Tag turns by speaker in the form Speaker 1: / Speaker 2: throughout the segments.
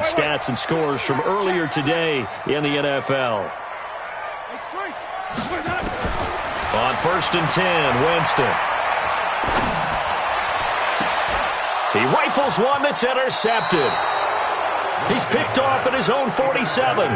Speaker 1: stats and scores from earlier today in the NFL. On 1st and 10, Winston. He rifles one that's intercepted. He's picked off at his own 47.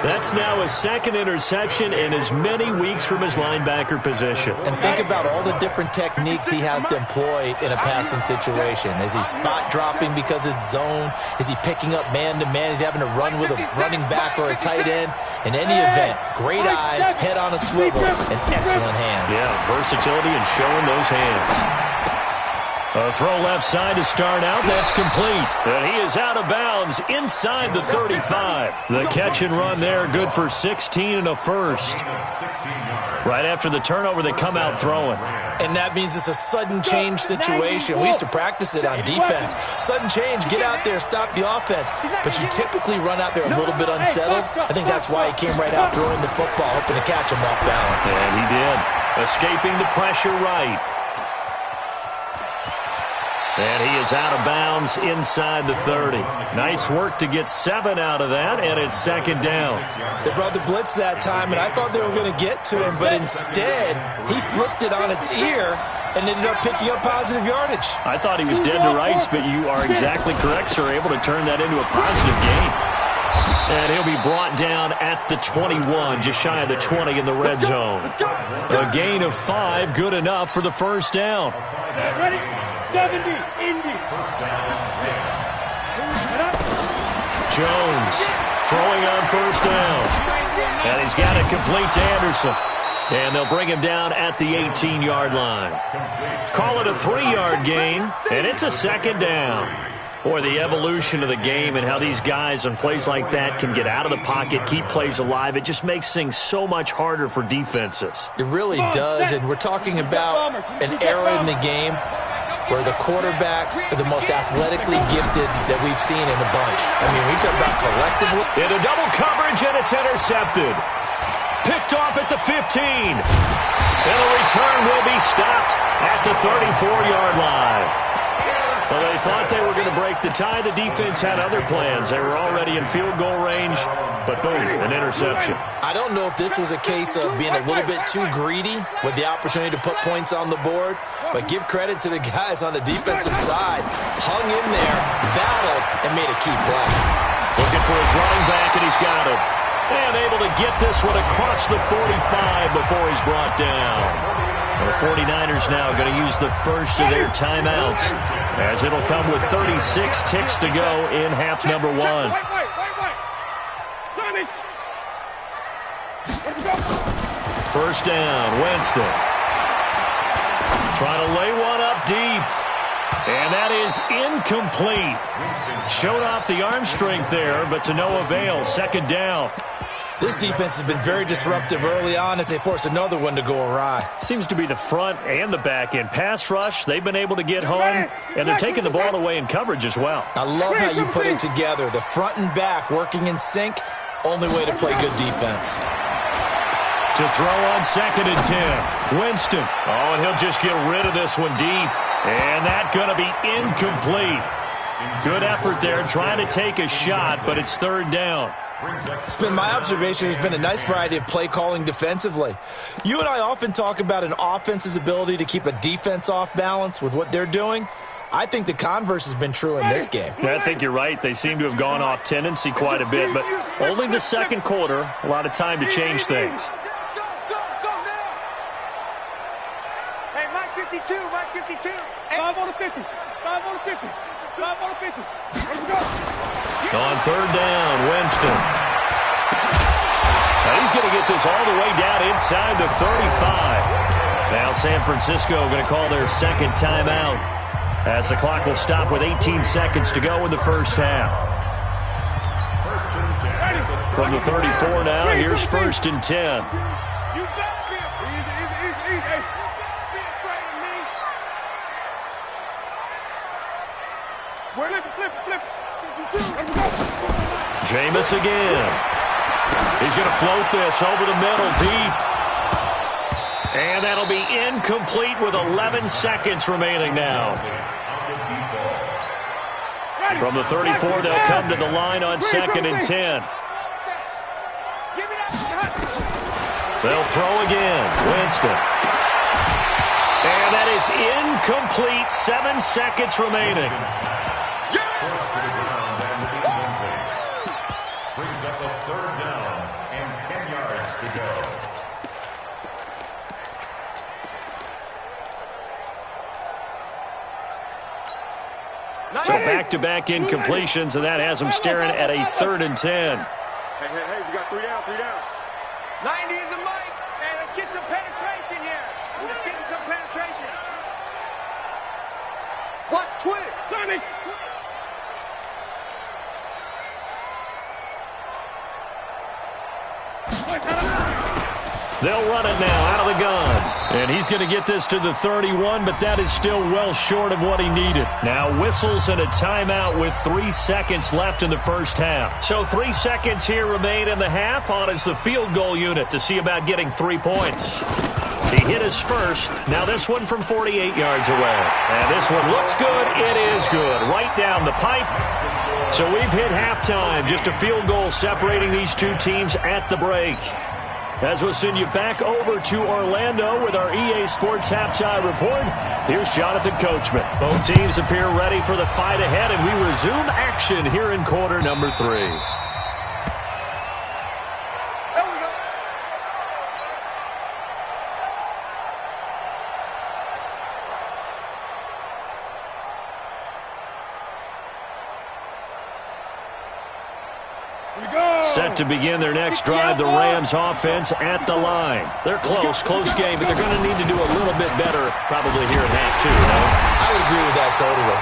Speaker 1: That's now his second interception in as many weeks from his linebacker position.
Speaker 2: And think about all the different techniques he has to employ in a passing situation. Is he spot dropping because it's zone? Is he picking up man-to-man? Is he having to run with a running back or a tight end? In any event, great eyes, head on a swivel, and excellent hands.
Speaker 1: Yeah, versatility and showing those hands. A throw left side to start out. That's complete. And he is out of bounds inside the 35. The catch and run there, good for 16 and a first. Right after the turnover, they come out throwing.
Speaker 2: And that means it's a sudden change situation. We used to practice it on defense. Sudden change, get out there, stop the offense. But you typically run out there a little bit unsettled. I think that's why he came right out throwing the football, hoping to catch him off balance.
Speaker 1: And he did. Escaping the pressure right. And he is out of bounds inside the 30. Nice work to get 7 out of that, and it's second down.
Speaker 2: They brought the blitz that time, and I thought they were going to get to him, but instead, he flipped it on its ear and ended up picking up positive yardage.
Speaker 1: I thought he was dead to rights, but you are exactly correct, sir, able to turn that into a positive gain. And he'll be brought down at the 21, just shy of the 20 in the red zone. A gain of 5, good enough for the first down.
Speaker 3: Ready? 70, Indy.
Speaker 1: Jones throwing on first down. And he's got it complete to Anderson. And they'll bring him down at the 18-yard line. Call it a 3-yard gain, and it's a second down. Boy, the evolution of the game and how these guys on plays like that can get out of the pocket, keep plays alive, it just makes things so much harder for defenses.
Speaker 2: It really does, and we're talking about an era in the game where the quarterbacks are the most athletically gifted that we've seen in a bunch. I mean, we talk about collectively.
Speaker 1: Into double coverage, and it's intercepted. Picked off at the 15. And the return will be stopped at the 34-yard line. Well, they thought they were going to break the tie. The defense had other plans. They were already in field goal range, but boom, an interception.
Speaker 2: I don't know if this was a case of being a little bit too greedy with the opportunity to put points on the board, but give credit to the guys on the defensive side. Hung in there, battled, and made a key play.
Speaker 1: Looking for his running back, and he's got it. And able to get this one across the 45 before he's brought down. The 49ers now going to use the first of their timeouts, as it'll come with 36 ticks to go in half number 1. First down, Winston. Trying to lay one up deep. And that is incomplete. Showed off the arm strength there, but to no avail. Second down.
Speaker 2: This defense has been very disruptive early on as they force another one to go awry.
Speaker 1: Seems to be the front and the back end. Pass rush, they've been able to get home, and they're taking the ball away in coverage as well.
Speaker 2: I love how you put it together. The front and back working in sync, only way to play good defense.
Speaker 1: To throw on second and 10. Winston. Oh, and he'll just get rid of this one deep. And that's going to be incomplete. Good effort there, trying to take a shot, but it's third down.
Speaker 2: It's been my observation there's been a nice variety of play calling defensively. You and I often talk about an offense's ability to keep a defense off balance with what they're doing. I think the converse has been true in this game.
Speaker 1: I think you're right. They seem to have gone off tendency quite a bit, but only the second quarter, a lot of time to change things.
Speaker 3: Hey, Mike 52, Mike 52. 5 on the 50, 5 on the 50, 5 on the 50. Let's go.
Speaker 1: On third down, Winston. Now he's going to get this all the way down inside the 35. Now San Francisco going to call their second timeout, as the clock will stop with 18 seconds to go in the first half. From the 34 now, here's first and 10. Jameis again. He's going to float this over the middle deep. And that'll be incomplete with 11 seconds remaining now. From the 34, they'll come to the line on 2nd and 10. They'll throw again. Winston. And that is incomplete. 7 seconds remaining.
Speaker 4: Brings up a 3rd down and 10 yards to go.
Speaker 1: So back-to-back incompletions, and that has them staring at a 3rd and 10.
Speaker 3: Hey, we got 3 down, 3 down. 90 is the mic. Hey, let's get some penetration here. Let's get some penetration. Watch twist. Sonic.
Speaker 1: They'll run it now out of the gun. And he's going to get this to the 31, but that is still well short of what he needed. Now whistles and a timeout with 3 seconds left in the first half. So 3 seconds here remain in the half. On is the field goal unit to see about getting 3 points. He hit his first. Now this one from 48 yards away. And this one looks good. It is good. Right down the pipe. So we've hit halftime. Just a field goal separating these two teams at the break. As we'll send you back over to Orlando with our EA Sports Halftime Report, here's Jonathan Coachman. Both teams appear ready for the fight ahead, and we resume action here in quarter number 3. Set to begin their next drive, the Rams offense at the line. They're close game, but they're going to need to do a little bit better probably here in half 2.
Speaker 2: I would agree with that totally.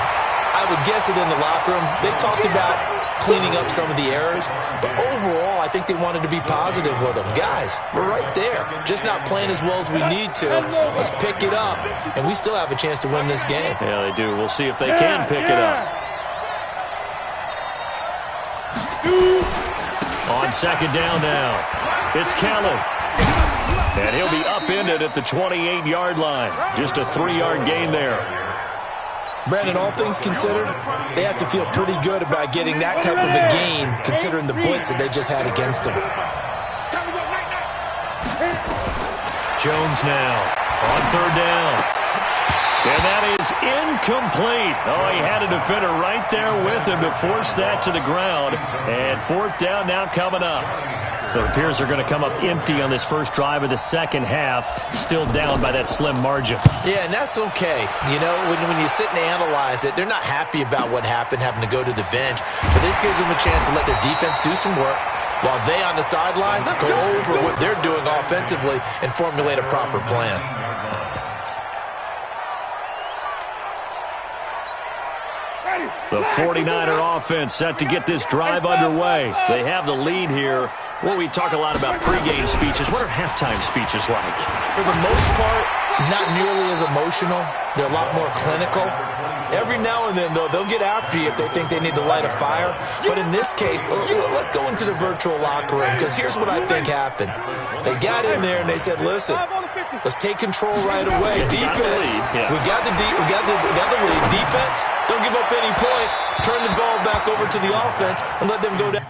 Speaker 2: I would guess it in the locker room. They talked about cleaning up some of the errors, but overall, I think they wanted to be positive with them. Guys, we're right there. Just not playing as well as we need to. Let's pick it up, and we still have a chance to win this game.
Speaker 1: Yeah, they do. We'll see if they can pick it up. On 2nd down now, it's Kellen. And he'll be upended at the 28-yard line. Just a 3-yard gain there.
Speaker 2: Brandon, all things considered, they have to feel pretty good about getting that type of a gain considering the blitz that they just had against them.
Speaker 1: Jones now on 3rd down. And that is incomplete. Oh, he had a defender right there with him to force that to the ground. And 4th down now coming up. It appears they're going to come up empty on this first drive of the second half, still down by that slim margin. Yeah, and that's okay. You know, when you sit and analyze it, they're not happy about what happened, having to go to the bench. But this gives them a chance to let their defense do some work, while they on the sidelines go over what they're doing offensively and formulate a proper plan. The 49er offense set to get this drive underway. They have the lead here. Well, we talk a lot about pregame speeches. What are halftime speeches like?
Speaker 2: For the most part, not nearly as emotional. They're a lot more clinical. Every now and then, though, they'll get after you if they think they need to light a fire. But in this case, let's go into the virtual locker room, because here's what I think happened. They got in there and they said, listen, let's take control right away. Defense, we got the lead. Defense, don't give up any points. Turn the ball back over to the offense and let them go down.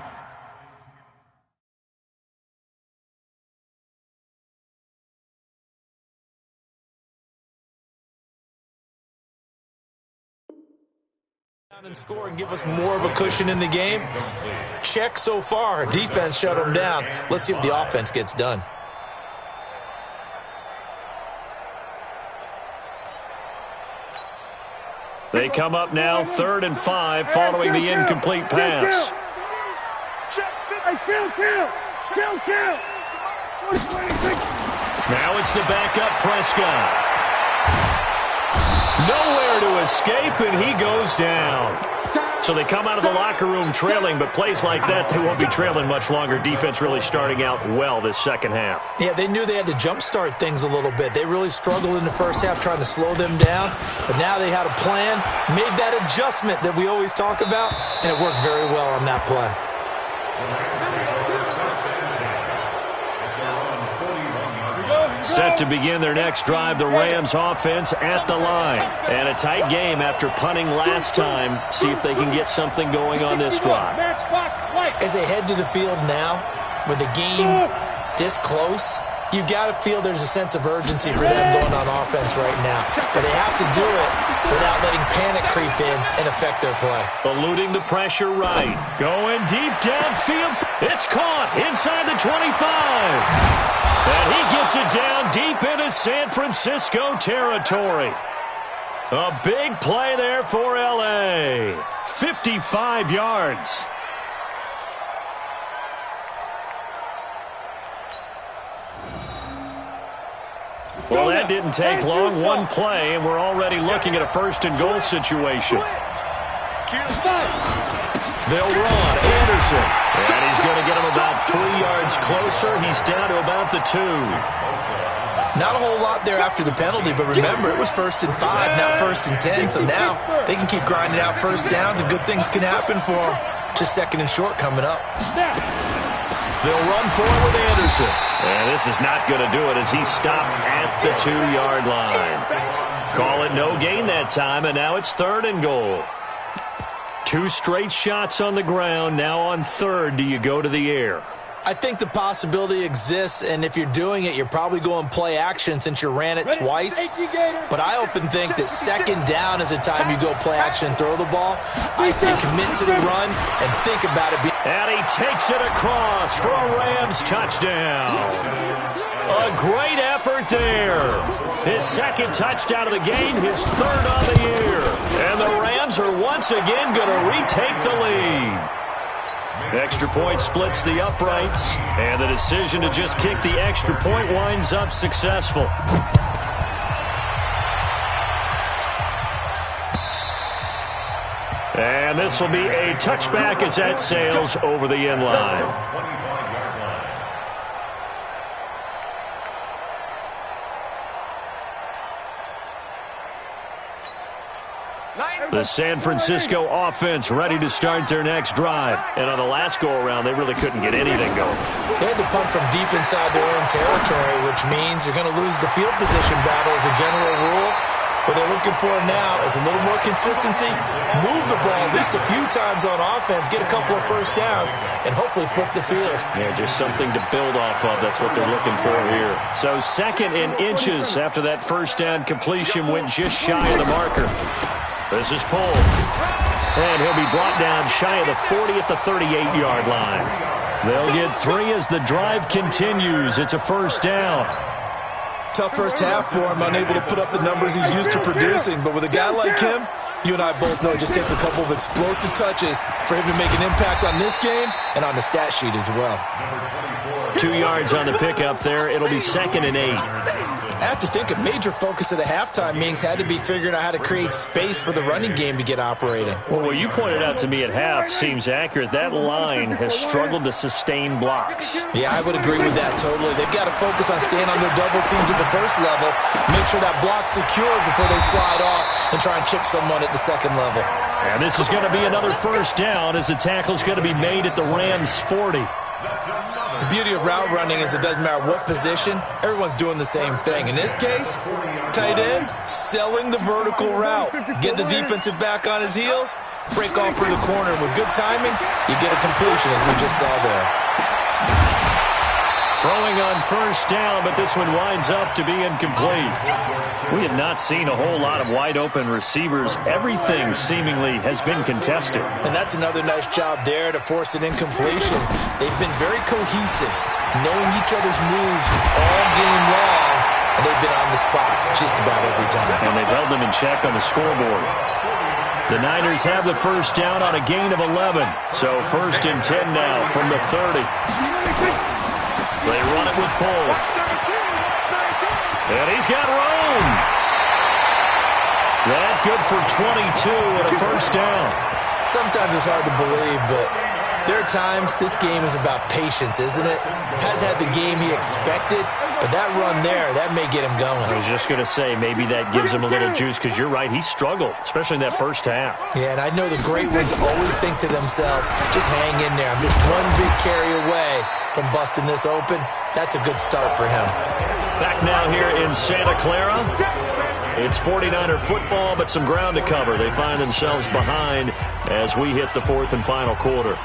Speaker 2: And score and give us more of a cushion in the game. Check so far. Defense shut them down. Let's see if the offense gets done.
Speaker 1: They come up now 3rd and 5 following the incomplete pass. Now it's the backup Prescott. Nowhere to escape, and he goes down. So they come out of the locker room trailing, but plays like that, they won't be trailing much longer. Defense really starting out well this second half.
Speaker 2: Yeah, they knew they had to jumpstart things a little bit. They really struggled in the first half trying to slow them down, but now they had a plan, made that adjustment that we always talk about, and it worked very well on that play.
Speaker 3: Here we go.
Speaker 1: Set to begin their next drive, the Rams offense at the line. And a tight game after punting last time. See if they can get something going on this drive.
Speaker 2: As they head to the field now, with the game this close, you've got to feel there's a sense of urgency for them going on offense right now. But they have to do it without letting panic creep in and affect their play.
Speaker 1: Eluding the pressure right. Going deep downfield. It's caught inside the 25. And he gets it down deep into San Francisco territory. A big play there for L.A. 55 yards. Well, that didn't take long. One play, and we're already looking at a first-and-goal situation. They'll run. Anderson. And he's going to get him about 3 yards closer. He's down to about the 2.
Speaker 2: Not a whole lot there after the penalty, but remember, it was 1st and 5, not 1st and 10. So now they can keep grinding out first downs, and good things can happen for them. Just 2nd and short coming up.
Speaker 1: They'll run forward with Anderson. And this is not going to do it as he stopped at the 2-yard line. Call it no gain that time, and now it's 3rd and goal. 2 straight shots on the ground. Now on 3rd, do you go to the air?
Speaker 2: I think the possibility exists, and if you're doing it, you're probably going play action since you ran it twice. But I often think that 2nd down is the time you go play action and throw the ball. I say commit to the run and think about it.
Speaker 1: And he takes it across for a Rams touchdown. A great effort there. His 2nd touchdown of the game, his 3rd on the year. And the Rams are once again going to retake the lead. Extra point splits the uprights, and the decision to just kick the extra point winds up successful. And this will be a touchback as that sails over the end line. The San Francisco offense ready to start their next drive. And on the last go-around, they really couldn't get anything going.
Speaker 2: They had to punt from deep inside their own territory, which means you're going to lose the field position battle as a general rule. What they're looking for now is a little more consistency, move the ball at least a few times on offense, get a couple of first downs, and hopefully flip the field.
Speaker 1: Yeah, just something to build off of. That's what they're looking for here. So 2nd and inches after that first down completion went just shy of the marker. This is pulled. And he'll be brought down shy of the 40 at the 38-yard line. They'll get 3 as the drive continues. It's a first down.
Speaker 2: Tough first half for him, unable to put up the numbers he's used to producing. But with a guy like him, you and I both know it just takes a couple of explosive touches for him to make an impact on this game and on the stat sheet as well.
Speaker 1: 2 yards on the pickup there. It'll be 2nd and 8.
Speaker 2: I have to think a major focus of the halftime meetings had to be figuring out how to create space for the running game to get operating.
Speaker 1: Well, what you pointed out to me at half seems accurate. That line has struggled to sustain blocks.
Speaker 2: Yeah, I would agree with that totally. They've got to focus on staying on their double teams at the first level, make sure that block's secure before they slide off and try and chip someone at the 2nd level.
Speaker 1: And this is going to be another first down as the tackle's going to be made at the Rams' 40.
Speaker 2: The beauty of route running is it doesn't matter what position, everyone's doing the same thing. In this case, tight end, selling the vertical route. Get the defensive back on his heels, break off through the corner. With good timing, you get a completion as we just saw there.
Speaker 1: Throwing on first down, but this one winds up to be incomplete. We have not seen a whole lot of wide-open receivers. Everything seemingly has been contested.
Speaker 2: And that's another nice job there to force an incompletion. They've been very cohesive, knowing each other's moves all game long, and they've been on the spot just about every time.
Speaker 1: And they've held them in check on the scoreboard. The Niners have the first down on a gain of 11. So 1st and 10 now from the 30. They run it with Cole. And he's got room. That good for 22 and a first down.
Speaker 2: Sometimes it's hard to believe, but there are times this game is about patience, isn't it? Has had the game he expected, but that run there, that may get him going.
Speaker 1: I was just going to say, maybe that gives him a little juice, because you're right, he struggled, especially in that first half.
Speaker 2: Yeah, and I know the great ones always think to themselves, just hang in there. I'm just one big carry away from busting this open. That's a good start for him.
Speaker 1: Back now here in Santa Clara. It's 49er football, but some ground to cover. They find themselves behind as we hit the fourth and final quarter.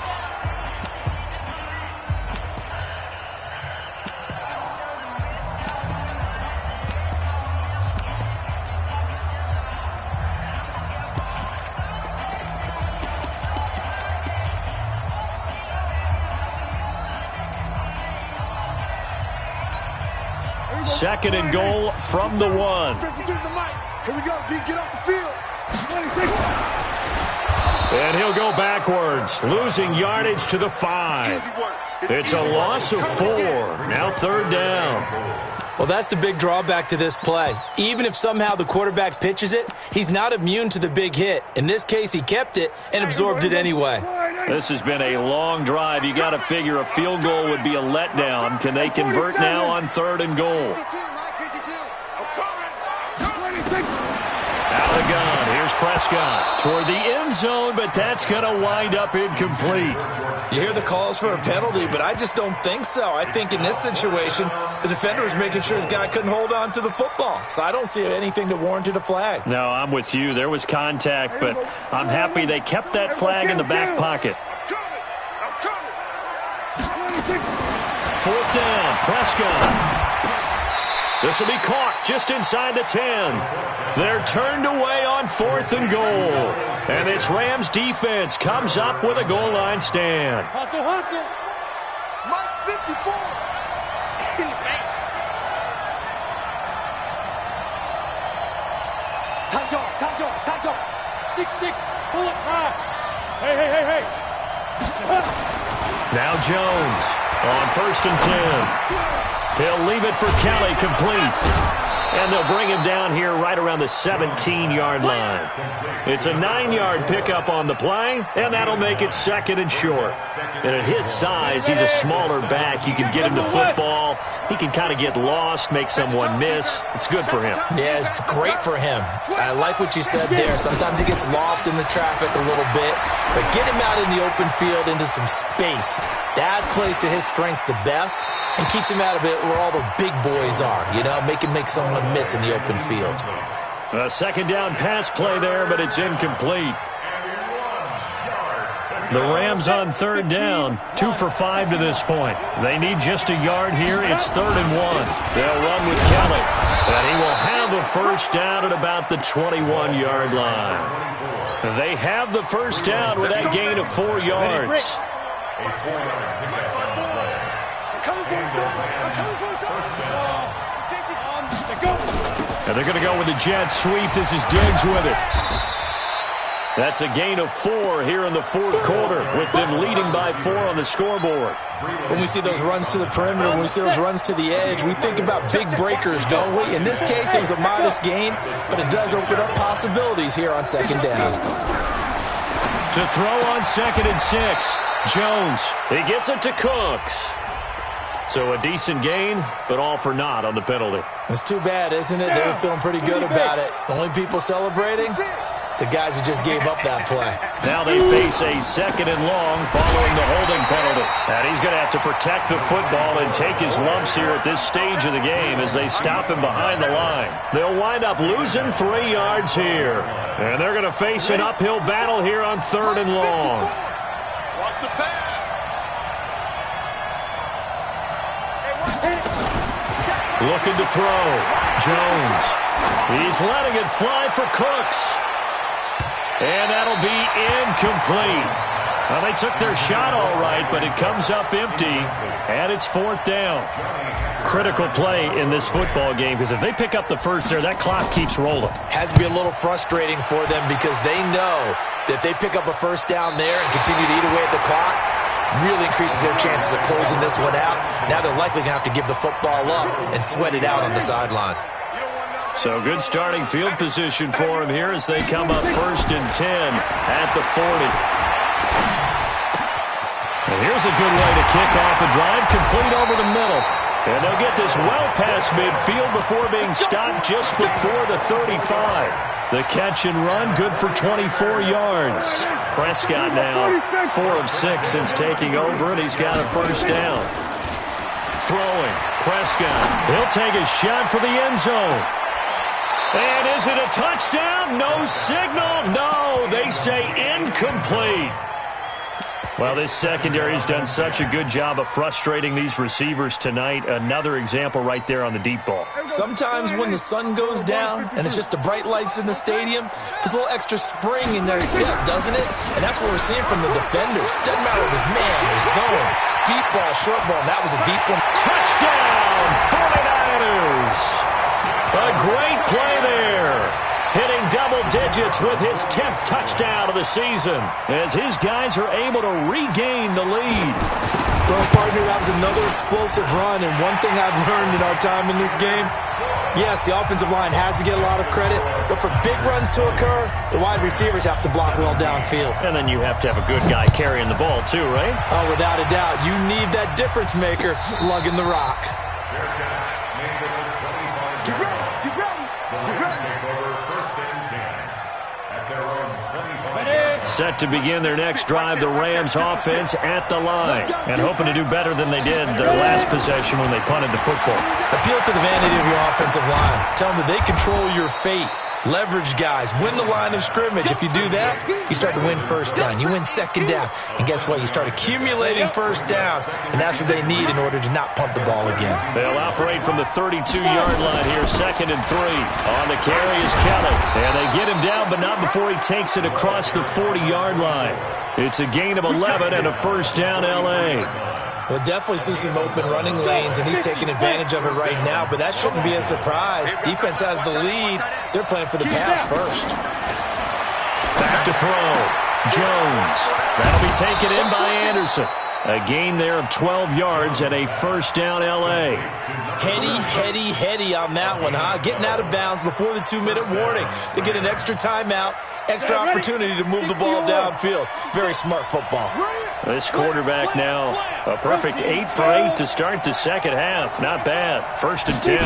Speaker 1: Second and goal from the 1.
Speaker 3: Here we go, G. Get off the field.
Speaker 1: And he'll go backwards, losing yardage to the 5. It's a loss of 4. Now third down.
Speaker 2: Well, that's the big drawback to this play. Even if somehow the quarterback pitches it, he's not immune to the big hit. In this case, he kept it and absorbed it anyway.
Speaker 1: This has been a long drive. You got to figure a field goal would be a letdown. Can they convert now on third and goal? Out of the gun. Here's Prescott toward the end zone, but that's going to wind up incomplete.
Speaker 2: You hear the calls for a penalty, but I just don't think so. I think in this situation, the defender was making sure his guy couldn't hold on to the football. So I don't see anything that warranted a flag.
Speaker 1: No, I'm with you. There was contact, but I'm happy they kept that flag in the back pocket. Fourth down, Prescott. This will be caught just inside the 10. They're turned away on fourth and goal. And this Rams defense comes up with a goal line stand.
Speaker 3: Hustle, hustle. Mike 54. Tight dog. 6-6. Pull it high. Hey.
Speaker 1: Now Jones on first and 10. He'll leave it for Kelly, complete. And they'll bring him down here right around the 17-yard line. It's a 9-yard pickup on the play, and that'll make it second and short. And at his size, he's a smaller back. You can get him the football. He can kind of get lost, make someone miss. It's good for him.
Speaker 2: Yeah, it's great for him. I like what you said there. Sometimes he gets lost in the traffic a little bit, but get him out in the open field into some space. That plays to his strengths the best and keeps him out of it where all the big boys are, you know, make someone miss in the open field.
Speaker 1: A second down pass play there, but it's incomplete. The Rams on third down, 2 for 5 to this point. They need just a yard here. It's 3rd and 1. They'll run with Kelly, and he will have a first down at about the 21-yard line. They have the first down with that gain of 4 yards. And they're going to go with the jet sweep. This is Diggs with it. That's a gain of 4 here in the fourth quarter, with them leading by 4 on the scoreboard.
Speaker 2: When we see those runs to the perimeter, when we see those runs to the edge, we think about big breakers, don't we? In this case, it was a modest gain, but it does open up possibilities here on second down.
Speaker 1: To throw on 2nd and 6, Jones. He gets it to Cooks. So a decent gain, but all for naught on the penalty.
Speaker 2: It's too bad, isn't it? They were feeling pretty good about it. Only people celebrating, the guys who just gave up that play.
Speaker 1: Now they face a 2nd and long following the holding penalty. And he's going to have to protect the football and take his lumps here at this stage of the game as they stop him behind the line. They'll wind up losing 3 yards here. And they're going to face an uphill battle here on 3rd and long.
Speaker 3: Watch the pass.
Speaker 1: Looking to throw. Jones. He's letting it fly for Cooks. And that'll be incomplete. Well, they took their shot all right, but it comes up empty, and it's 4th down. Critical play in this football game, because if they pick up the first there, that clock keeps rolling.
Speaker 2: Has to be a little frustrating for them because they know that if they pick up a first down there and continue to eat away at the clock, really increases their chances of closing this one out. Now they're likely going to have to give the football up and sweat it out on the sideline.
Speaker 1: So good starting field position for him here as they come up 1st and 10 at the 40. And here's a good way to kick off a drive, complete over the middle. And they'll get this well past midfield before being stopped just before the 35. The catch and run, good for 24 yards. Prescott now 4 of 6 since taking over, and he's got a first down. throwing. Prescott, he'll take a shot for the end zone. And is it a touchdown? No signal. No, they say incomplete. Well, this secondary has done such a good job of frustrating these receivers tonight. Another example right there on the deep ball.
Speaker 2: Sometimes when the sun goes down and it's just the bright lights in the stadium, there's a little extra spring in their step, doesn't it? And that's what we're seeing from the defenders. Doesn't matter if it's man or zone. Deep ball, short ball, and that was a deep one.
Speaker 1: Touchdown, 49ers. A great play there. Hitting double digits with his 10th touchdown of the season as his guys are able to regain the lead.
Speaker 2: Well, partner, that was another explosive run, and one thing I've learned in our time in this game, yes, the offensive line has to get a lot of credit, but for big runs to occur, the wide receivers have to block well downfield.
Speaker 1: And then you have to have a good guy carrying the ball too, right?
Speaker 2: Oh, without a doubt. You need that difference maker lugging the rock.
Speaker 1: Set to begin their next drive, the Rams offense at the line. And hoping to do better than they did their last possession when they punted the football.
Speaker 2: Appeal to the vanity of your offensive line. Tell them that they control your fate. Leverage guys. Win the line of scrimmage. If you do that, you start to win first down. You win second down. And guess what? You start accumulating first downs. And that's what they need in order to not punt the ball again.
Speaker 1: They'll operate from the 32-yard line here, 2nd and 3. On the carry is Kelly. And they get him down, but not before he takes it across the 40-yard line. It's a gain of 11 and a first down, L.A.
Speaker 2: We'll definitely see some open running lanes, and he's taking advantage of it right now, but that shouldn't be a surprise. Defense has the lead. They're playing for the pass first.
Speaker 1: Back to throw. Jones. That'll be taken in by Anderson. A gain there of 12 yards and a first down, L.A.
Speaker 2: Heady on that one, huh? Getting out of bounds before the 2-minute warning. They get an extra timeout, extra opportunity to move the ball downfield. Very smart football.
Speaker 1: This quarterback now, a perfect 8 for 8 to start the second half. Not bad. 1st and 10.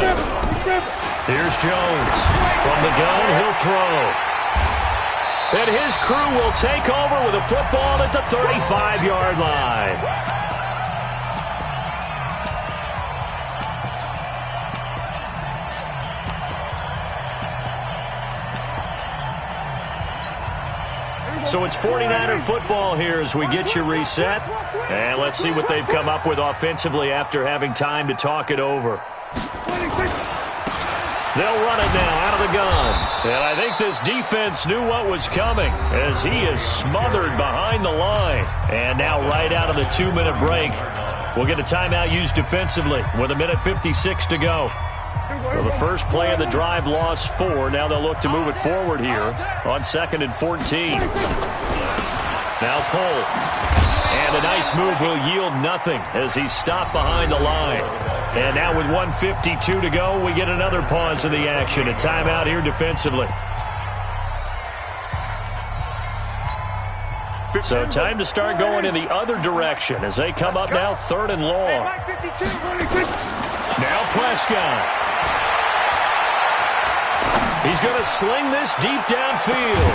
Speaker 1: Here's Jones. From the gun, he'll throw. And his crew will take over with a football at the 35-yard line. So it's 49er football here as we get you reset. And let's see what they've come up with offensively after having time to talk it over. They'll run it now out of the gun. And I think this defense knew what was coming as he is smothered behind the line. And now right out of the 2-minute break, we'll get a timeout used defensively with 1:56 to go. Well, the first play of the drive lost 4. Now they'll look to move it forward here on 2nd and 14. Now Cole. And a nice move will yield nothing as he's stopped behind the line. And now with 1:52 to go, we get another pause in the action. A timeout here defensively. So time to start going in the other direction as they come up now 3rd and long. Now Prescott. He's going to sling this deep downfield.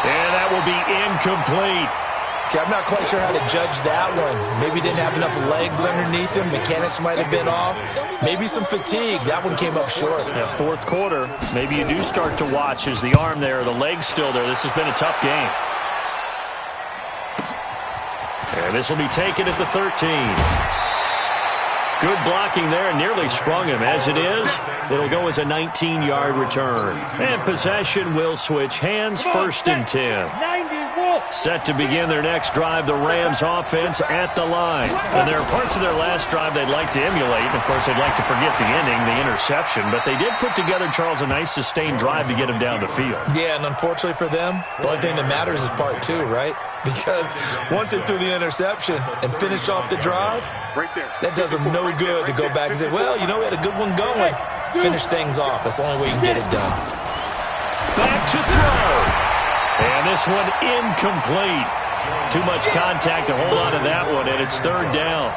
Speaker 1: And that will be incomplete.
Speaker 2: Okay, I'm not quite sure how to judge that one. Maybe he didn't have enough legs underneath him. Mechanics might have been off. Maybe some fatigue. That one came up short.
Speaker 1: Yeah, 4th quarter, maybe you do start to watch as the arm there, the leg's still there. This has been a tough game. And this will be taken at the 13. Good blocking there, and nearly sprung him. As it is, it'll go as a 19-yard return. And possession will switch hands, 1st and 10. Set to begin their next drive, the Rams offense at the line. And there are parts of their last drive they'd like to emulate. And of course, they'd like to forget the ending, the interception. But they did put together, Charles, a nice sustained drive to get him down the field.
Speaker 2: Yeah, and unfortunately for them, the only thing that matters is part 2, right? Because once they threw the interception and finished off the drive, that does them no good to go back and say, well, you know, we had a good one going. Finish things off. That's the only way you can get it done.
Speaker 1: Back to throw. And this one incomplete. Too much contact to hold on to that one, and it's third down.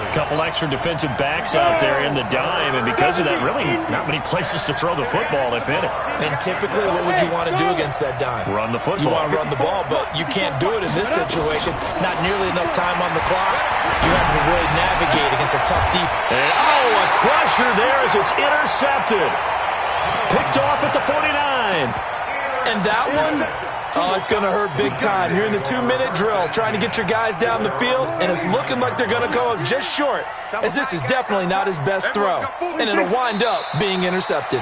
Speaker 1: A couple extra defensive backs out there in the dime, and because of that, really not many places to throw the football, if any.
Speaker 2: And typically, what would you want to do against that dime?
Speaker 1: Run the football.
Speaker 2: You want to run the ball, but you can't do it in this situation. Not nearly enough time on the clock. You have to really navigate against a tough defense.
Speaker 1: And, a crusher there as it's intercepted. Picked off at the 49.
Speaker 2: And that one, it's going to hurt big time. You're in the 2-minute drill trying to get your guys down the field, and it's looking like they're going to go up just short, as this is definitely not his best throw, and it'll wind up being intercepted.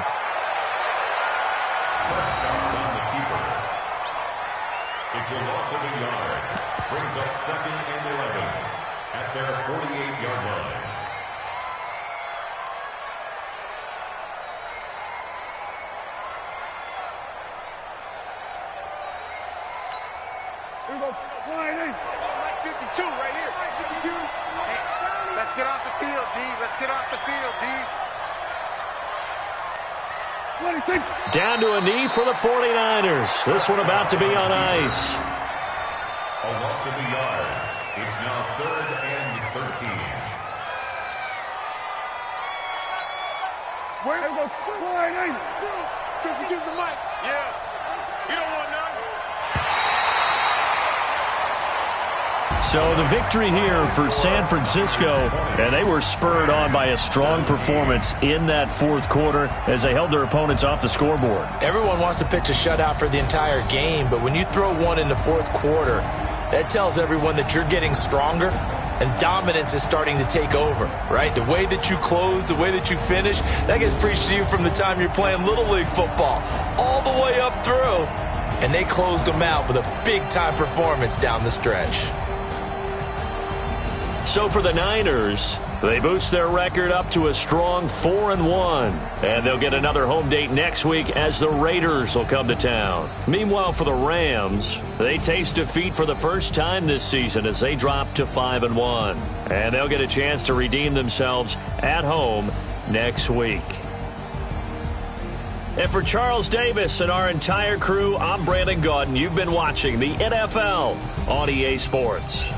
Speaker 4: It's a loss of a yard. Brings up 2nd and 11 at their 48-yard line.
Speaker 3: Here we go. 52 right here. 52. Hey, let's get off the field, D. Let's get off the field, D.
Speaker 1: Down to a knee for the 49ers. This one about to be on ice.
Speaker 4: A loss of a yard. It's now 3rd and 13.
Speaker 3: Where? There we go. 52's the mic. Yeah. You don't want none.
Speaker 1: So the victory here for San Francisco, and they were spurred on by a strong performance in that fourth quarter as they held their opponents off the scoreboard.
Speaker 2: Everyone wants to pitch a shutout for the entire game, but when you throw one in the fourth quarter, that tells everyone that you're getting stronger and dominance is starting to take over, right? The way that you close, the way that you finish, that gets preached to you from the time you're playing Little League football all the way up through, and they closed them out with a big-time performance down the stretch.
Speaker 1: So for the Niners, they boost their record up to a strong 4-1. And they'll get another home date next week as the Raiders will come to town. Meanwhile, for the Rams, they taste defeat for the first time this season as they drop to 5-1. And they'll get a chance to redeem themselves at home next week. And for Charles Davis and our entire crew, I'm Brandon Gaudin. You've been watching the NFL on EA Sports.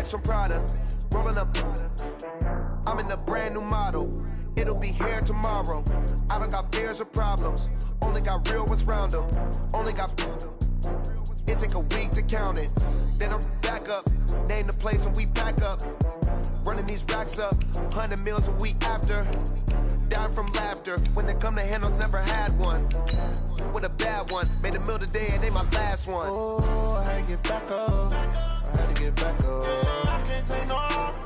Speaker 5: From Prada, rolling up. I'm in a brand new model. It'll be here tomorrow. I don't got fears or problems. Only got real ones round them. Only got. It take a week to count it. Then I'm back up. Name the place and we back up. Running these racks up. 100 meals a week after. Dying from laughter. When it come to handles, never had one. With a bad one. Made a meal today and they my last one. Oh, I had to get back up. I had to get back up. I can't take no off.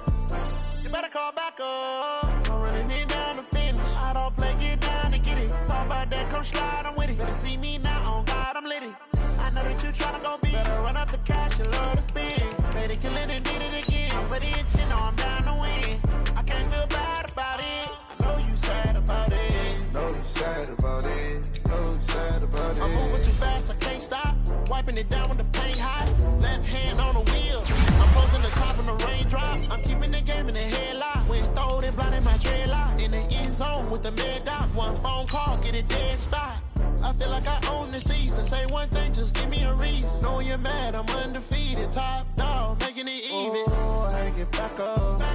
Speaker 5: You better call back up. I'm running it down to finish. I don't play, get down to get it. Talk about that, come slide, I'm with it. Better see me now, on God, I'm litty. I know that you tryna go big. Better run up the cash, you love to spend. Better kill it and did it again. I'm ready to 10, I'm down to win. I can't feel bad about it. I know you sad about it. Know you sad about it. Know you sad about it. I'm moving too fast, I can't stop. Wiping it down with the paint hot. Left hand on the wheel. I'm closing the top in the raindrop. I'm keeping the game in the headlock. When throwed and blinding my dreadlock. In the end zone with the mad dot. One phone call, get it dead stop. I feel like I own
Speaker 6: the season. Say one thing, just give me a reason. Knowing you're mad, I'm undefeated. Top dog, making it even.
Speaker 7: Oh, I had to get back up. I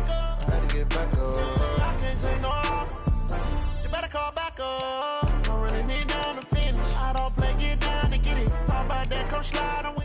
Speaker 7: had to get back up.
Speaker 6: I can't take no loss. You better call back up. I'm running it down to finish. I don't play, get down to get it. Talk about that, come slide on